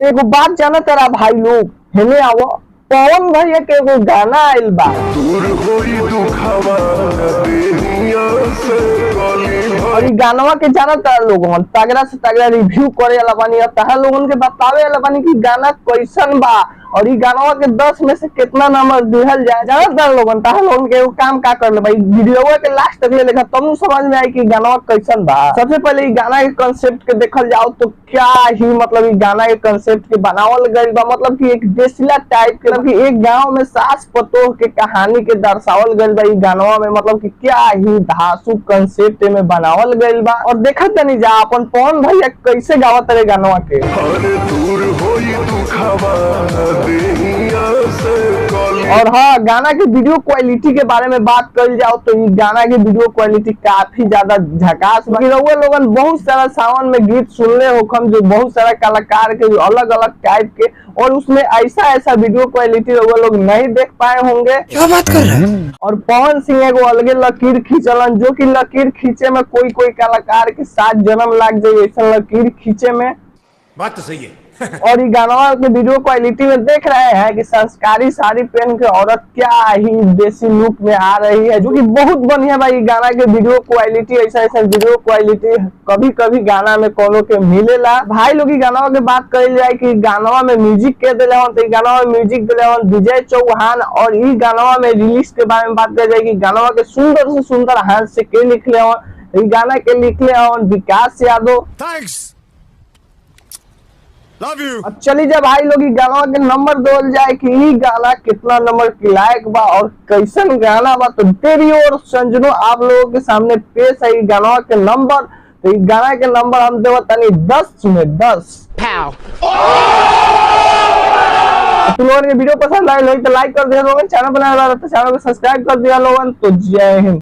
एगो बात जाना तेरा भाई लोग हेले आवो। पवन भैया के एगो गाना आइल बा, दूर होई दुखवा देहिया से गली और ई गानवा के जाना तारा लोगन तगड़ा से तगड़ा रिव्यू करे वाला बानी, और तारा लोगन के बतावे वाला बानी कि गाना कैसन बा और ई गानवा के 10 में से कितना नंबर दिहल जाए। जाना तारा लोगन तारा लोगन के एगो काम का कर ले भाई, वीडियोवा के लास्ट तक ले देखा तब समझ में आई कि गानवा कैसन बा। सबसे पहले ई गाना के कांसेप्ट के देखल जाओ तो क्या ही मतलब ई गाना के कांसेप्ट के बनावल गइल बा, मतलब कि एक देसिला टाइप के, मतलब कि एक गांव में सास पतोह के कहानी के दर्शावल गइल बा ई गानवा में, मतलब कि क्या ही धांसू कांसेप्ट में बनावल गइल बा। और देखत नहीं जा अपन पवन भैया कैसे गावत रे गानवा के। अरे दूर होई दुखवा देहिया से गली। और हाँ, गाना के वीडियो क्वालिटी के बारे में बात कर जाओ तो ये गाना की वीडियो क्वालिटी काफी ज्यादा झकास बा। रउआ लोगन बहुत सारा सावन में गीत सुनले होखम जो बहुत सारा कलाकार के अलग अलग टाइप के, और उसमें ऐसा वीडियो क्वालिटी रउआ लोग नहीं देख पाए होंगे। क्या बात कर रहे हैं? और पवन सिंह एगो अलगे लकीर खींचलन, जो कि लकीर खींचे में कोई कलाकार के 7 जन्म लाग जाए ऐसा लकीर खींचे में। बात तो सही है। और ये गानवा के वीडियो क्वालिटी में देख रहे हैं कि संस्कारी साड़ी पहन के औरत क्या ही देसी लुक में आ रही है, जो कि बहुत बढ़िया भाई। गाना के वीडियो क्वालिटी ऐसा वीडियो क्वालिटी कभी कभी गाना में कोनो के मिलेला। भाई लोग गानवा के बात करी जाए कि गानवा में म्यूजिक के दिले हन, तो गानवा में म्यूजिक दिले हन विजय चौहान। और ई गानवा में रिलीज के बारे में बात करी जाए कि गानवा के सुंदर से सुंदर हाथ से के लिखले हन, ई गाना के लिखले हन Vikas Yadav. Thanks, love you. अब चली जा भाई लोग गाना के नंबर दोल जाए कि ई गाना कितना नंबर के लायक बा और कैसन गाना बा। तो देरी और संजनो आप लोगों के सामने पेश है ई गाना के नंबर। तो ई गाना के नंबर हम देव तनी 10 में 10। तुम लोगों के वीडियो पसंद आए तो लाइक कर दिया लोगन, चैनल बनाया तो चैनल को सब्सक्राइब कर दिया लोगन। तो जय हिंद।